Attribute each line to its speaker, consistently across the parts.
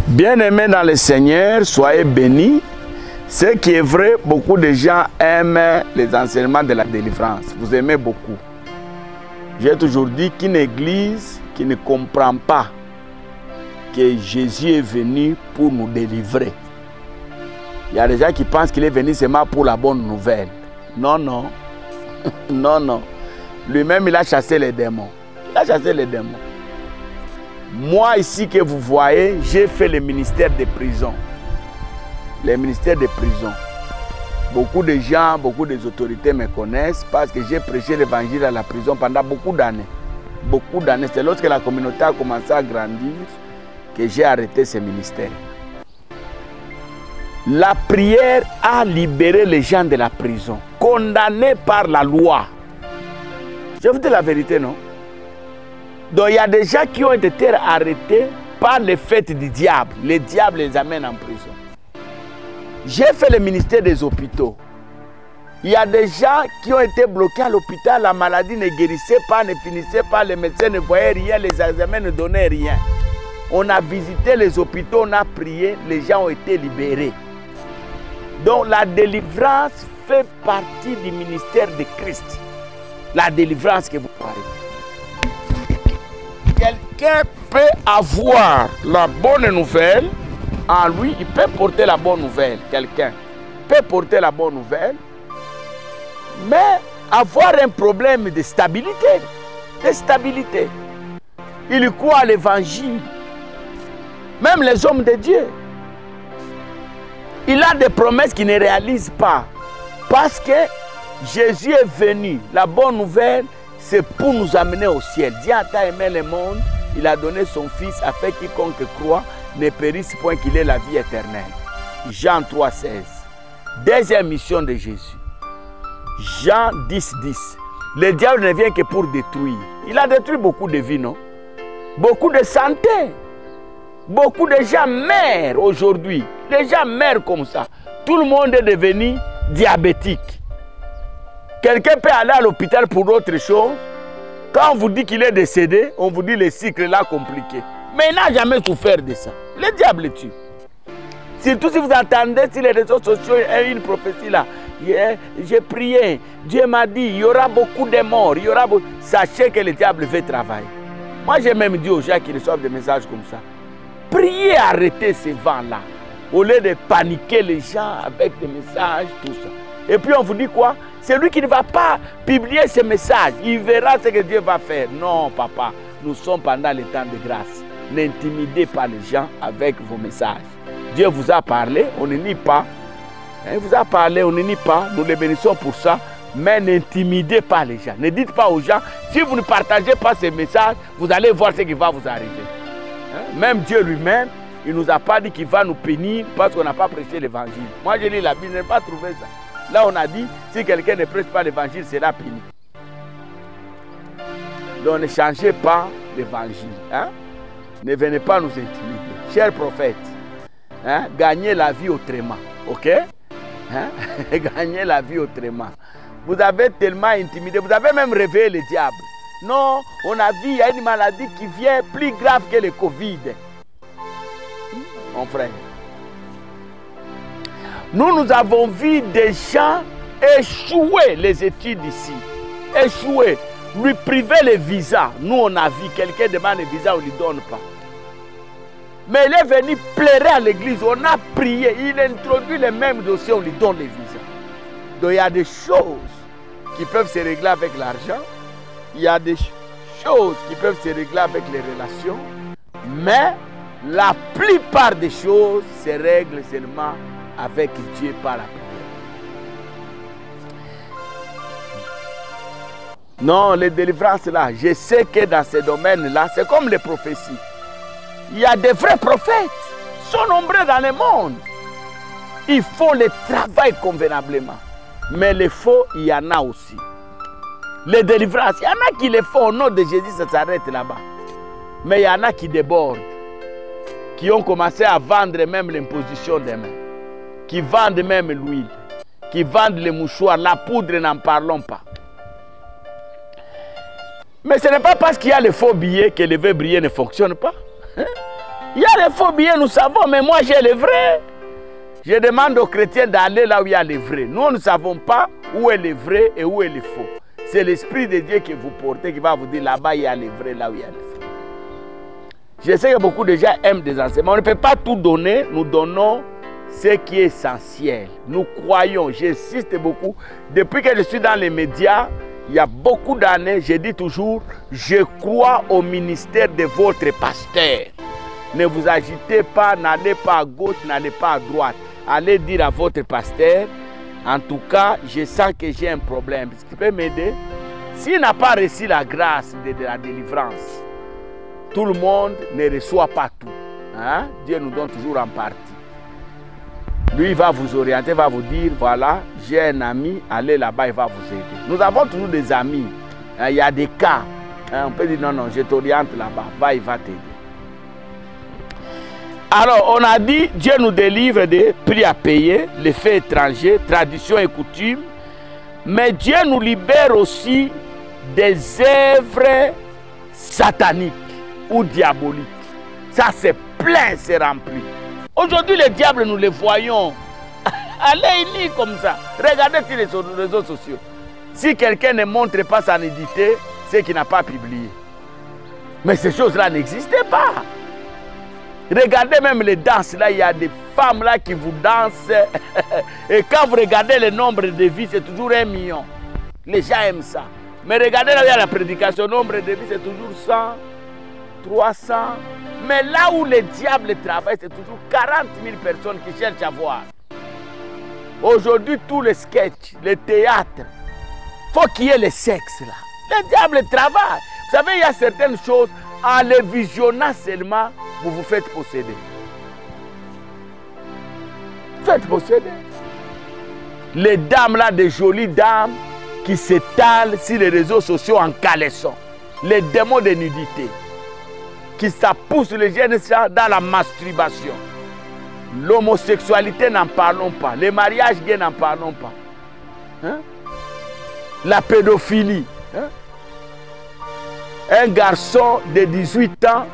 Speaker 1: Bien-aimés dans le Seigneur, soyez bénis. Ce qui est vrai, beaucoup de gens aiment les enseignements de la délivrance. Vous aimez beaucoup. J'ai toujours dit qu'une église qui ne comprend pas que Jésus est venu pour nous délivrer. Il y a des gens qui pensent qu'il est venu seulement pour la bonne nouvelle. Non, non. Non, non. Lui-même, il a chassé les démons. Il a chassé les démons. Moi, ici que vous voyez, j'ai fait le ministère des prisons. Le ministère des prisons. Beaucoup de gens, beaucoup des autorités me connaissent parce que j'ai prêché l'évangile à la prison pendant beaucoup d'années. Beaucoup d'années. C'est lorsque la communauté a commencé à grandir que j'ai arrêté ce ministère. La prière a libéré les gens de la prison, condamnés par la loi. Je vous dis la vérité, non? Donc il y a des gens qui ont été arrêtés par les fêtes du diable. Le diable les amène en prison. J'ai fait le ministère des hôpitaux. Il y a des gens qui ont été bloqués à l'hôpital, la maladie ne guérissait pas, ne finissait pas, les médecins ne voyaient rien, les examens ne donnaient rien. On a visité les hôpitaux, on a prié, les gens ont été libérés. Donc la délivrance fait partie du ministère de Christ. La délivrance que vous parlez. Quelqu'un peut avoir la bonne nouvelle, en lui, il peut porter la bonne nouvelle. Quelqu'un peut porter la bonne nouvelle, mais avoir un problème de stabilité. De stabilité. Il croit à l'évangile. Même les hommes de Dieu. Il a des promesses qu'il ne réalise pas. Parce que Jésus est venu. La bonne nouvelle, c'est pour nous amener au ciel. Dieu a tant aimé le monde, il a donné son Fils afin que quiconque croit ne périsse point, qu'il ait la vie éternelle. Jean 3,16. Deuxième mission de Jésus. Jean 10,10. Le diable ne vient que pour détruire. Il a détruit beaucoup de vies, non? Beaucoup de santé. Beaucoup de gens meurent aujourd'hui. Les gens meurent comme ça. Tout le monde est devenu diabétique. Quelqu'un peut aller à l'hôpital pour autre chose. Quand on vous dit qu'il est décédé, on vous dit le cycle là compliqué. Mais il n'a jamais souffert de ça. Le diable tue. Surtout si vous entendez sur les réseaux sociaux une prophétie là. J'ai prié, Dieu m'a dit, il y aura beaucoup de morts. Sachez que le diable veut travailler. Moi j'ai même dit aux gens qui reçoivent des messages comme ça. Priez, arrêtez ces vents-là. Au lieu de paniquer les gens avec des messages, tout ça. Et puis on vous dit quoi? C'est lui qui ne va pas publier ces messages. Il verra ce que Dieu va faire. Non, papa, nous sommes pendant le temps de grâce. N'intimidez pas les gens avec vos messages. Dieu vous a parlé, on ne nie pas. Il vous a parlé, on ne nie pas. Nous les bénissons pour ça. Mais n'intimidez pas les gens. Ne dites pas aux gens, si vous ne partagez pas ces messages, vous allez voir ce qui va vous arriver. Même Dieu lui-même, il ne nous a pas dit qu'il va nous punir parce qu'on n'a pas prêché l'évangile. Moi, je lis la Bible, je n'ai pas trouvé ça. Là, on a dit, si quelqu'un ne prêche pas l'évangile, c'est sera puni. Donc, ne changez pas l'évangile. Hein? Ne venez pas nous intimider. Chers prophètes, hein? Gagnez la vie autrement. Ok? Hein? Gagnez la vie autrement. Vous avez tellement intimidé, vous avez même réveillé le diable. Non, on a vu, il y a une maladie qui vient plus grave que le Covid. Mon frère. Nous avons vu des gens échouer les études ici. Échouer. Lui priver les visas. Nous, on a vu quelqu'un demande les visas, on ne lui donne pas. Mais il est venu pleurer à l'église. On a prié. Il introduit les mêmes dossiers, on lui donne les visas. Donc il y a des choses qui peuvent se régler avec l'argent. Il y a des choses qui peuvent se régler avec les relations. Mais la plupart des choses se règlent seulement avec Dieu par la prière. Non, les délivrances là, je sais que dans ces domaines-là, c'est comme les prophéties. Il y a des vrais prophètes, ils sont nombreux dans le monde. Ils font le travail convenablement. Mais les faux, il y en a aussi. Les délivrances, il y en a qui les font au nom de Jésus, ça s'arrête là-bas. Mais il y en a qui débordent, qui ont commencé à vendre même l'imposition des mains, qui vendent même l'huile, qui vendent les mouchoirs, la poudre, n'en parlons pas. Mais ce n'est pas parce qu'il y a les faux billets que les vrais billets ne fonctionnent pas. Il y a les faux billets, nous savons, mais moi j'ai les vrais. Je demande aux chrétiens d'aller là où il y a les vrais. Nous, ne savons pas où est le vrai et où est le faux. C'est l'Esprit de Dieu que vous portez qui va vous dire là-bas il y a les vrais, là où il y a les faux. Je sais que beaucoup de gens aiment des enseignements. On ne peut pas tout donner, nous donnons ce qui est essentiel. Nous croyons, j'insiste beaucoup. Depuis que je suis dans les médias, il y a beaucoup d'années, je dis toujours, je crois au ministère de votre pasteur. Ne vous agitez pas, n'allez pas à gauche, n'allez pas à droite. Allez dire à votre pasteur, en tout cas, je sens que j'ai un problème. Est-ce qu'il peut m'aider? S'il n'a pas reçu la grâce de la délivrance, tout le monde ne reçoit pas tout. Hein? Dieu nous donne toujours en partie. Lui, il va vous orienter, va vous dire, voilà, j'ai un ami, allez là-bas, il va vous aider. Nous avons toujours des amis. Il y a des cas. On peut dire, non, non, je t'oriente là-bas, va, il va t'aider. Alors, on a dit, Dieu nous délivre des prix à payer, les faits étrangers, traditions et coutumes. Mais Dieu nous libère aussi des œuvres sataniques ou diaboliques. Ça, c'est plein, c'est rempli. Aujourd'hui, les diables, nous les voyons. Allez, il comme ça. Regardez sur les réseaux sociaux. Si quelqu'un ne montre pas sa nudité, c'est qu'il n'a pas publié. Mais ces choses-là n'existaient pas. Regardez même les danses, là, il y a des femmes là qui vous dansent. Et quand vous regardez le nombre de vies, c'est toujours 1 million. Les gens aiment ça. Mais regardez là, il y a la prédication, le nombre de vies, c'est toujours 100, 300. Mais là où les diables travaillent, c'est toujours 40 000 personnes qui cherchent à voir. Aujourd'hui, tous les sketchs, les théâtres, il faut qu'il y ait le sexe là. Les diables travaillent. Vous savez, il y a certaines choses, en les visionnant seulement, vous vous faites posséder. Faites posséder. Les dames là, des jolies dames qui s'étalent sur les réseaux sociaux en caleçon. Les démons de nudité. Qui ça pousse les jeunes dans la masturbation. L'homosexualité, n'en parlons pas. Les mariages gays, n'en parlons pas. Hein? La pédophilie. Hein? Un garçon de 18 ans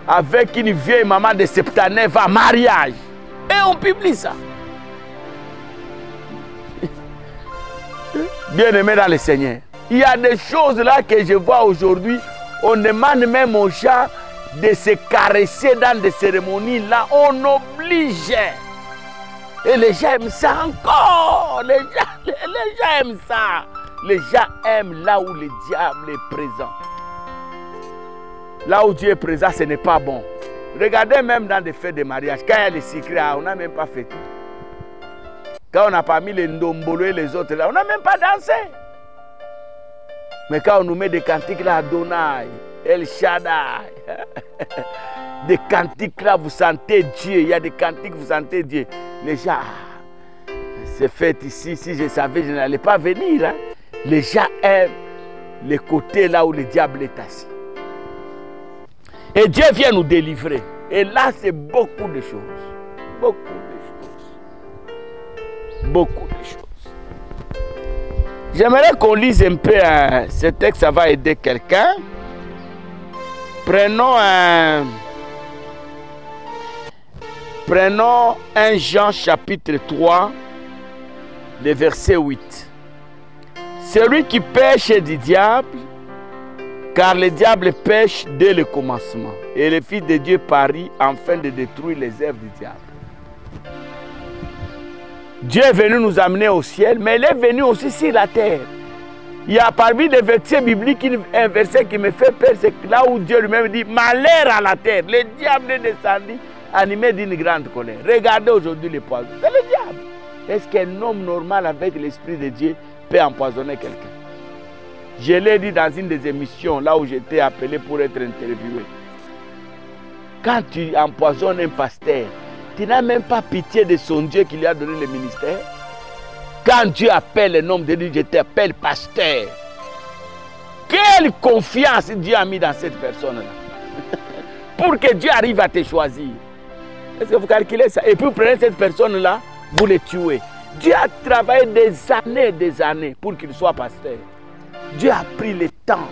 Speaker 1: avec une vieille maman de 79 ans, mariage. Et on publie ça. Bien-aimé dans le Seigneur. Il y a des choses là que je vois aujourd'hui. On demande même aux gens de se caresser dans des cérémonies là. On oblige. Et les gens aiment ça encore. Les gens aiment ça. Les gens aiment là où le diable est présent. Là où Dieu est présent, ce n'est pas bon. Regardez même dans des fêtes de mariage. Quand il y a les secrets, on n'a même pas fait. Quand on n'a pas mis les ndombolo et les autres là, on n'a même pas dansé. Mais quand on nous met des cantiques là, Adonai, El Shaddai, des cantiques là, vous sentez Dieu. Il y a des cantiques, vous sentez Dieu. Les gens, c'est fait ici. Si je savais, je n'allais pas venir. Hein. Les gens aiment les côtés là où le diable est assis. Et Dieu vient nous délivrer. Et là, c'est beaucoup de choses. Beaucoup de choses. Beaucoup de choses. J'aimerais qu'on lise un peu ce texte, ça va aider quelqu'un. Prenons 1 Jean chapitre 3, le verset 8. Celui qui pêche est du diable, car le diable pêche dès le commencement. Et le Fils de Dieu parie afin de détruire les œuvres du diable. Dieu est venu nous amener au ciel, mais il est venu aussi sur la terre. Il y a parmi les versets bibliques un verset qui me fait peur, c'est là où Dieu lui-même dit « Malheur à la terre ». Le diable est descendu, animé d'une grande colère. Regardez aujourd'hui les poisons. C'est le diable. Est-ce qu'un homme normal avec l'Esprit de Dieu peut empoisonner quelqu'un? Je l'ai dit dans une des émissions, là où j'étais appelé pour être interviewé. Quand tu empoisonnes un pasteur, tu n'as même pas pitié de son Dieu qui lui a donné le ministère. Quand Dieu appelle le nom de Dieu, je t'appelle pasteur. Quelle confiance Dieu a mis dans cette personne-là pour que Dieu arrive à te choisir. Est-ce que vous calculez ça? Et puis vous prenez cette personne-là, vous le tuez. Dieu a travaillé des années pour qu'il soit pasteur. Dieu a pris le temps.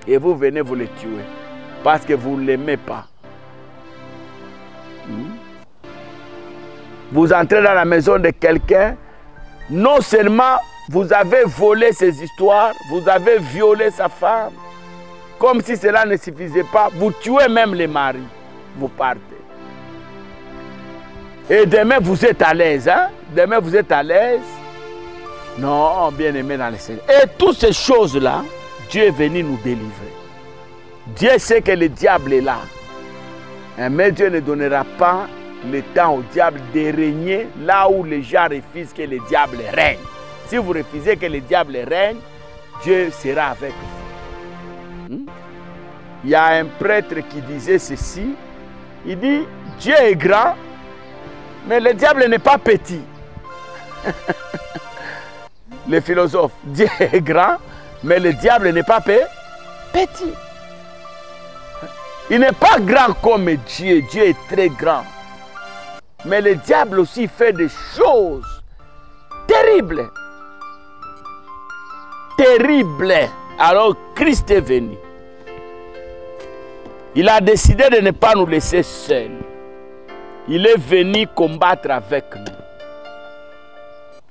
Speaker 1: Et vous venez vous le tuer. Parce que vous ne l'aimez pas. vous entrez dans la maison de quelqu'un, non seulement vous avez volé ses histoires, vous avez violé sa femme, comme si cela ne suffisait pas, vous tuez même les maris, vous partez. Et demain vous êtes à l'aise, hein? Demain vous êtes à l'aise. Non, bien aimé dans le Seigneur. Et toutes ces choses-là, Dieu est venu nous délivrer. Dieu sait que le diable est là. Mais Dieu ne donnera pas le temps au diable de régner là où les gens refusent que le diable règne. Si vous refusez que le diable règne, Dieu sera avec vous. Il y a un prêtre qui disait ceci. Il dit, Dieu est grand, mais le diable n'est pas petit. Le philosophe, Dieu est grand, mais le diable n'est pas petit. Il n'est pas grand comme Dieu. Dieu est très grand. Mais le diable aussi fait des choses terribles. Terribles. Alors Christ est venu. Il a décidé de ne pas nous laisser seuls. Il est venu combattre avec nous.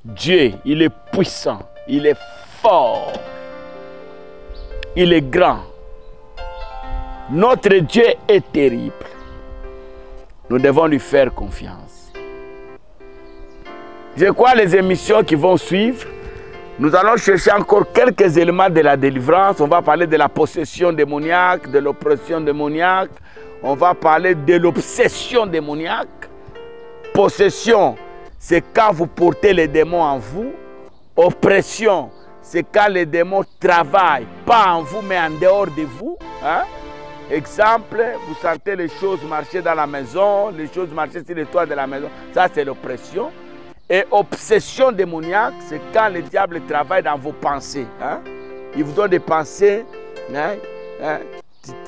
Speaker 1: Dieu, il est puissant. Il est fort. Il est grand. Notre Dieu est terrible. Nous devons lui faire confiance. Je crois les émissions qui vont suivre, nous allons chercher encore quelques éléments de la délivrance. On va parler de la possession démoniaque, de l'oppression démoniaque. On va parler de l'obsession démoniaque. Possession, c'est quand vous portez les démons en vous. Oppression, c'est quand les démons travaillent, pas en vous, mais en dehors de vous. Hein? Exemple, vous sentez les choses marcher dans la maison, les choses marcher sur les toits de la maison. Ça, c'est l'oppression. Et obsession démoniaque, c'est quand le diable travaille dans vos pensées. Hein? Il vous donne des pensées. Hein?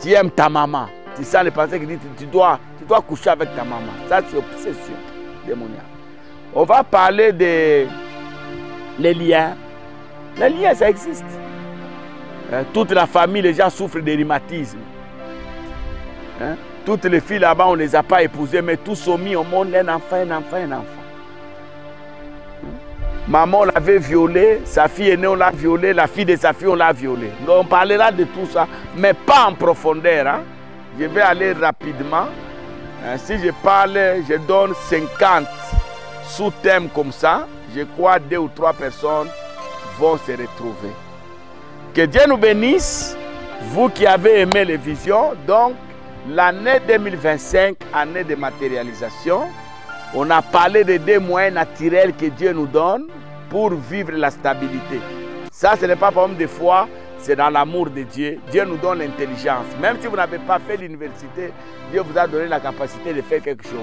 Speaker 1: Tu aimes ta maman. Tu sens les pensées qui disent tu dois coucher avec ta maman. Ça, c'est obsession démoniaque. On va parler des liens. Les liens, ça existe. Toute la famille, les gens souffrent de rhumatisme. Hein? Toutes les filles là-bas, on ne les a pas épousées, mais tous ont mis au monde un enfant. Maman l'avait violé, sa fille aînée on l'a violé, la fille de sa fille on l'a violé. Donc on parlera de tout ça, mais pas en profondeur. Hein? Je vais aller rapidement. Si je parle, je donne 50 sous-thèmes comme ça. Je crois 2 ou 3 personnes vont se retrouver. Que Dieu nous bénisse, vous qui avez aimé les visions. Donc, l'année 2025, année de matérialisation, on a parlé de 2 moyens naturels que Dieu nous donne pour vivre la stabilité. Ça, ce n'est pas par exemple de foi, c'est dans l'amour de Dieu. Dieu nous donne l'intelligence. Même si vous n'avez pas fait l'université, Dieu vous a donné la capacité de faire quelque chose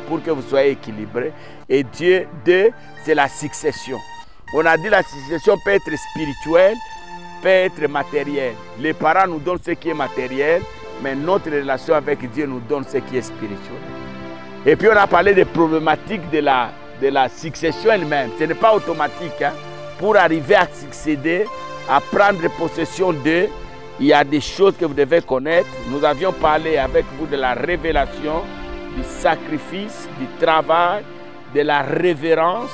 Speaker 1: pour que vous soyez équilibré. Et Dieu, 2, c'est la succession. On a dit la succession peut être spirituelle, peut être matérielle. Les parents nous donnent ce qui est matériel, mais notre relation avec Dieu nous donne ce qui est spirituel. Et puis on a parlé des problématiques de la succession elle-même. Ce n'est pas automatique. Hein. Pour arriver à succéder, à prendre possession d'eux, il y a des choses que vous devez connaître. Nous avions parlé avec vous de la révélation, du sacrifice, du travail, de la révérence,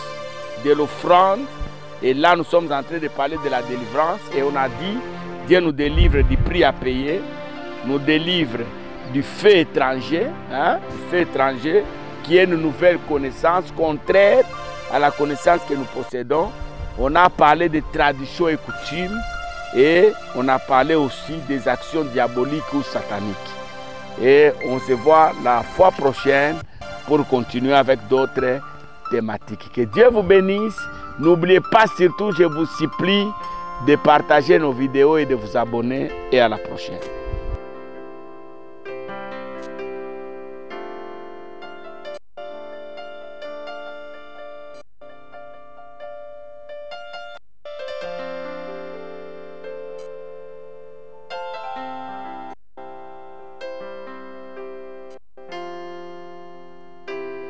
Speaker 1: de l'offrande. Et là, nous sommes en train de parler de la délivrance. Et on a dit, Dieu nous délivre du prix à payer, nous délivre du fait étranger, hein, du fait étranger, qui est une nouvelle connaissance contraire à la connaissance que nous possédons. On a parlé des traditions et coutumes et on a parlé aussi des actions diaboliques ou sataniques. Et on se voit la fois prochaine pour continuer avec d'autres thématiques. Que Dieu vous bénisse. N'oubliez pas surtout, je vous supplie, de partager nos vidéos et de vous abonner. Et à la prochaine.